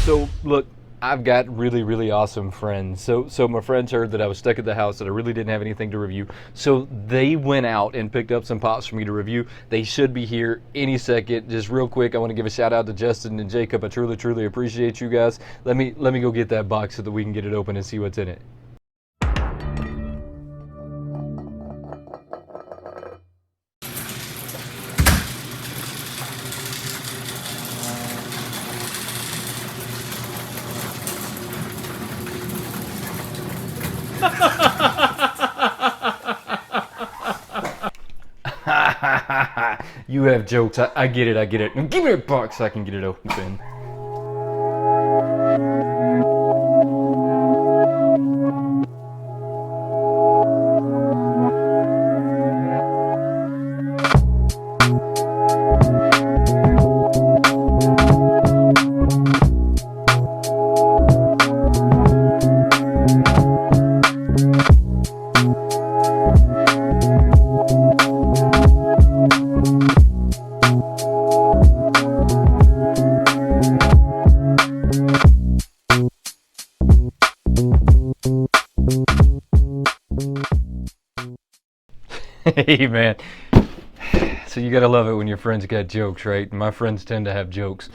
So look, I've got really awesome friends. So my friends heard that I was stuck at the house, that I really didn't have anything to review. So they went out and picked up some pops for me to review. They should be here any second. Just real quick, I want to give a shout out to Justin and Jacob. I truly appreciate you guys. Let me go get that box so that we can get it open and see what's in it. You have jokes. I get it. Now give me a box so I can get it open. Hey man, so you gotta love it when your friends got jokes, right? My friends tend to have jokes.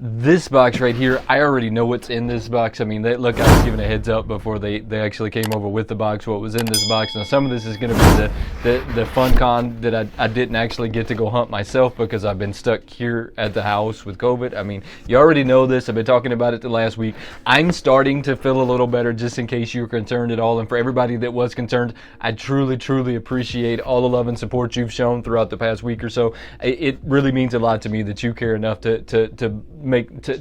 This box right here, I already know what's in this box. I mean, look, I was given a heads up before they actually came over with the box, what was in this box. Now, some of this is going to be the Funkon that I didn't actually get to go hunt myself because I've been stuck here at the house with COVID. I mean, you already know this. I've been talking about it the last week. I'm starting to feel a little better, just in case you were concerned at all. And for everybody that was concerned, I truly appreciate all the love and support you've shown throughout the past week or so. It really means a lot to me that you care enough to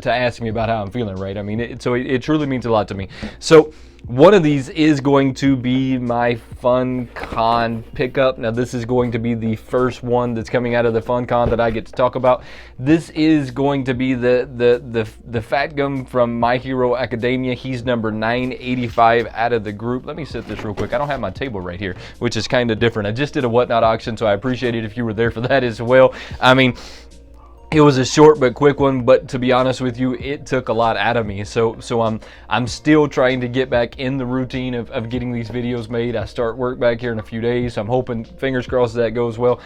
ask me about how I'm feeling, right? I mean, it truly means a lot to me. So one of these is going to be my Funkon pickup. Now this is going to be the first one that's coming out of the Funkon that I get to talk about. This is going to be the Fat Gum from My Hero Academia. He's number 985 out of the group. Let me set this real quick. I don't have my table right here, which is kind of different. I just did a Whatnot auction, so I appreciate it if you were there for that as well. I mean, it was a short but quick one, but to be honest with you, it took a lot out of me. So I'm still trying to get back in the routine of getting these videos made. I start work back here in a few days. So I'm hoping, fingers crossed, that goes well.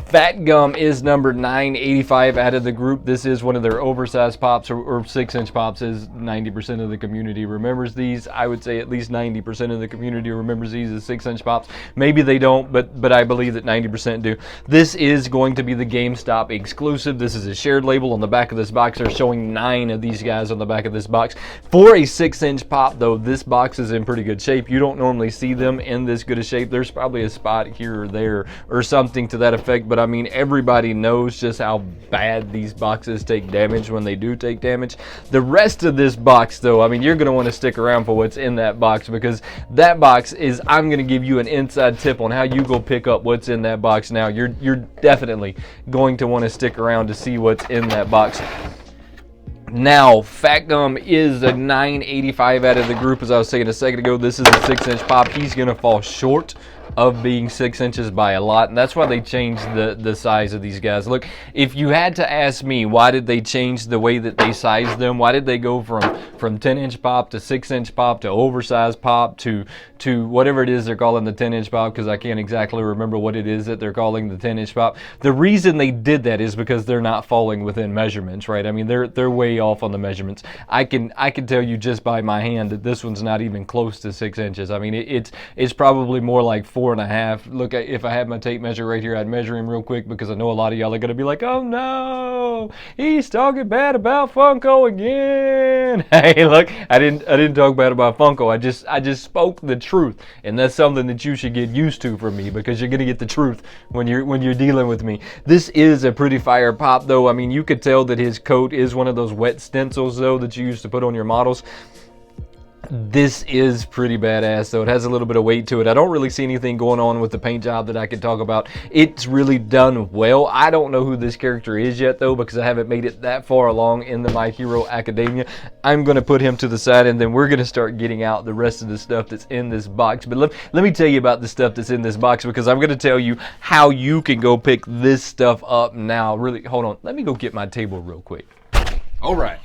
Fat Gum is number 985 out of the group. This is one of their oversized pops, or 6-inch pops, as 90% of the community remembers these. I would say at least 90% of the community remembers these as 6-inch pops. Maybe they don't, but I believe that 90% do. This is going to be the GameStop exclusive. This is a shared label on the back of this box. They're showing 9 of these guys on the back of this box. For a 6-inch pop, though, this box is in pretty good shape. You don't normally see them in this good a shape. There's probably a spot here or there or something to that effect. But I mean, everybody knows just how bad these boxes take damage when they do take damage. The rest of this box, though, I mean, you're going to want to stick around for what's in that box, because that box is, I'm going to give you an inside tip on how you go pick up what's in that box. Now, you're definitely going to want to stick around to see what's in that box. Now, Fat Gum is a 985 out of the group. As I was saying a second ago, this is a 6-inch pop. He's going to fall short of being 6 inches by a lot, and that's why they changed the size of these guys. Look, if you had to ask me, why did they change the way that they sized them? Why did they go from 10-inch pop to 6-inch pop to oversized pop to whatever it is they're calling the 10-inch pop, because I can't exactly remember what it is that they're calling the 10-inch pop. The reason they did that is because they're not falling within measurements, right? I mean, they're way off on the measurements. I can tell you just by my hand that this one's not even close to 6 inches. I mean, it's probably more like 4.5. Look, if I had my tape measure right here, I'd measure him real quick, because I know a lot of y'all are gonna be like, oh no, he's talking bad about Funko again. Hey, look, I didn't talk bad about Funko. I just spoke the truth, and that's something that you should get used to from me, because you're gonna get the truth when you're dealing with me. This is a pretty fire pop, though. I mean, you could tell that his coat is one of those wet stencils, though, that you used to put on your models. This is pretty badass, though. It has a little bit of weight to it. I don't really see anything going on with the paint job that I could talk about. It's really done well. I don't know who this character is yet, though, because I haven't made it that far along in the My Hero Academia. I'm going to put him to the side, and then we're going to start getting out the rest of the stuff that's in this box. But let me tell you about the stuff that's in this box, because I'm going to tell you how you can go pick this stuff up now. Really, hold on. Let me go get my table real quick. All right.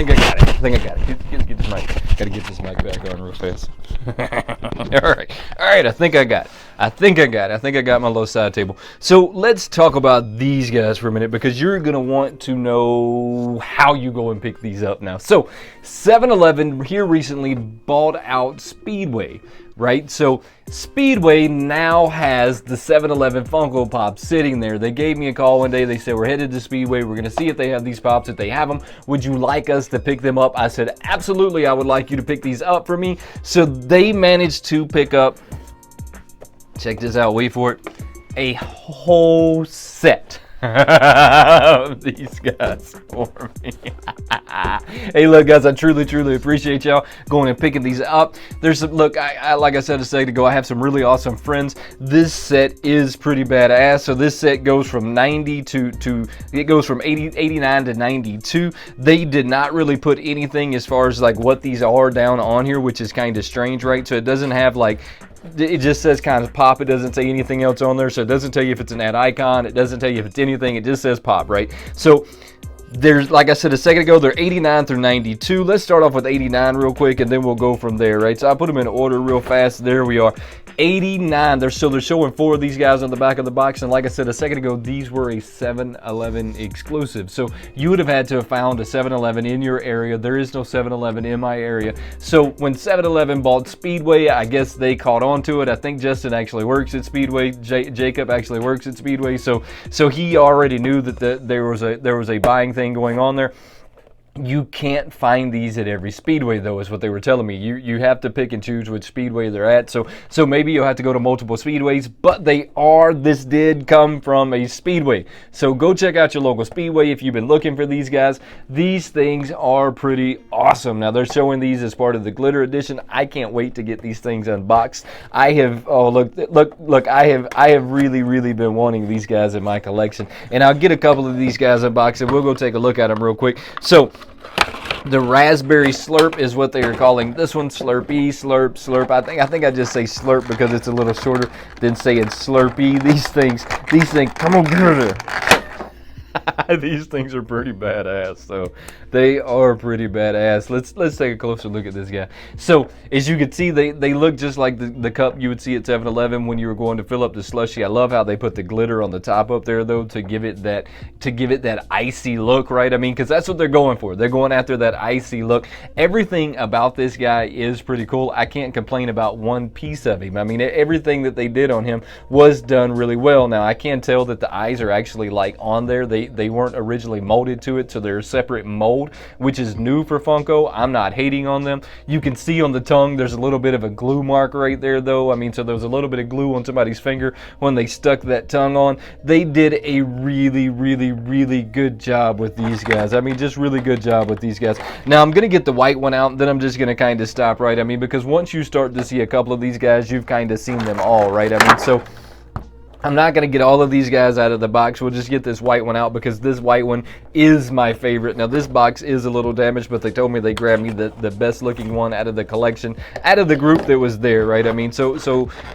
think I got it. I think I got it. Get this mic. Gotta get this mic back on real fast. All right. I think I got it. I think I got my little side table. So let's talk about these guys for a minute, because you're gonna want to know how you go and pick these up now. So 7-Eleven here recently bought out Speedway, right? So Speedway now has the 7-Eleven Funko Pops sitting there. They gave me a call one day. They said, we're headed to Speedway. We're going to see if they have these Pops. If they have them, would you like us to pick them up? I said, absolutely, I would like you to pick these up for me. So they managed to pick up, check this out, wait for it, a whole set of these guys for me. Hey, look, guys, I truly appreciate y'all going and picking these up. There's some, look, I like I said a second ago, I have some really awesome friends. This set is pretty badass. So this set goes from 90 to it goes from 89 to 92. They did not really put anything as far as like what these are down on here, which is kind of strange, right? So it doesn't have like, it just says kind of pop. It doesn't say anything else on there, so it doesn't tell you if it's an ad icon. It doesn't tell you if it's anything. It just says pop, right? So there's, like I said a second ago, they're 89 through 92. Let's start off with 89 real quick, and then we'll go from there, right? So I put them in order real fast. There we are. 89. They're showing 4 of these guys on the back of the box, and like I said a second ago, these were a 7-Eleven exclusive. So you would have had to have found a 7-Eleven in your area. There is no 7-Eleven in my area. So when 7-Eleven bought Speedway, I guess they caught on to it. I think Justin actually works at Speedway. Jacob actually works at Speedway. So he already knew that there was a buying thing going on there. You can't find these at every Speedway, though, is what they were telling me. You have to pick and choose which Speedway they're at. So maybe you'll have to go to multiple Speedways, but this did come from a Speedway. So go check out your local Speedway if you've been looking for these guys. These things are pretty awesome. Now they're showing these as part of the glitter edition. I can't wait to get these things unboxed. I have, oh look, I have really been wanting these guys in my collection, and I'll get a couple of these guys unboxed and we'll go take a look at them real quick. So the raspberry slurp is what they are calling this one. Slurpee, slurp. I think I just say slurp because it's a little shorter than saying slurpee. These things, come on, get her. These things are pretty badass. So they are pretty badass. Let's take a closer look at this guy. So as you can see, they look just like the cup you would see at 7-Eleven when you were going to fill up the slushie. I love how they put the glitter on the top up there though to give it that icy look, right? I mean, because that's what they're going for. They're going after that icy look. Everything about this guy is pretty cool. I can't complain about one piece of him. I mean, everything that they did on him was done really well. Now I can tell that the eyes are actually like on there. They weren't originally molded to it, so they're a separate mold, which is new for Funko. I'm not hating on them. You can see on the tongue there's a little bit of a glue mark right there though. I mean, so there was a little bit of glue on somebody's finger when they stuck that tongue on. They did a really good job with these guys. I mean, just really good job with these guys. Now I'm gonna get the white one out, then I'm just gonna kind of stop, right? I mean, because once you start to see a couple of these guys, you've kind of seen them all, right? I mean, so I'm not going to get all of these guys out of the box. We'll just get this white one out because this white one is my favorite. Now this box is a little damaged, but they told me they grabbed me the best looking one out of the collection, out of the group that was there, right? I mean, so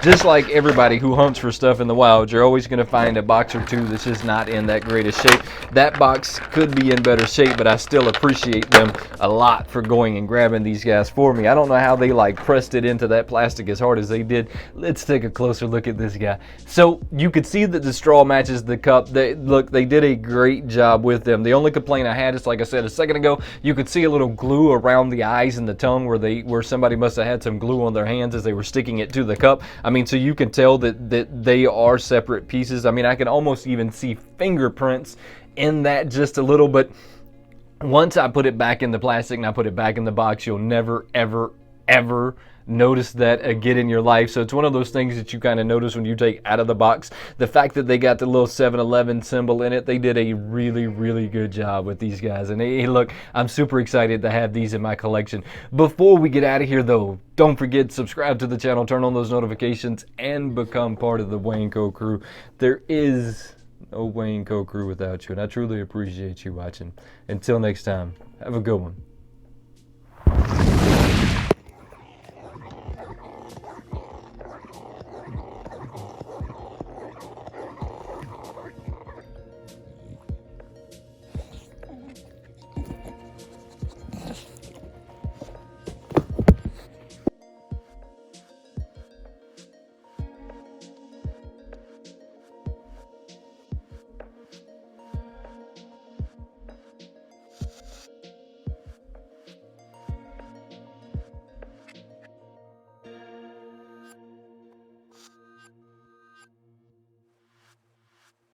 just like everybody who hunts for stuff in the wild, you're always going to find a box or two that's just not in that greatest shape. That box could be in better shape, but I still appreciate them a lot for going and grabbing these guys for me. I don't know how they like pressed it into that plastic as hard as they did. Let's take a closer look at this guy. So you could see that the straw matches the cup. They did a great job with them. The only complaint I had is, like I said a second ago, you could see a little glue around the eyes and the tongue where somebody must have had some glue on their hands as they were sticking it to the cup. I mean, so you can tell that they are separate pieces. I mean, I can almost even see fingerprints in that just a little, but once I put it back in the plastic and I put it back in the box, you'll never ever notice that again in your life. So it's one of those things that you kind of notice when you take out of the box. The fact that they got the little 7-Eleven symbol in it, they did a really good job with these guys. And hey, look, I'm super excited to have these in my collection. Before we get out of here though, don't forget, subscribe to the channel, turn on those notifications, and become part of the Wayneko crew. There is no Wayneko crew without you, and I truly appreciate you watching. Until next time, have a good one.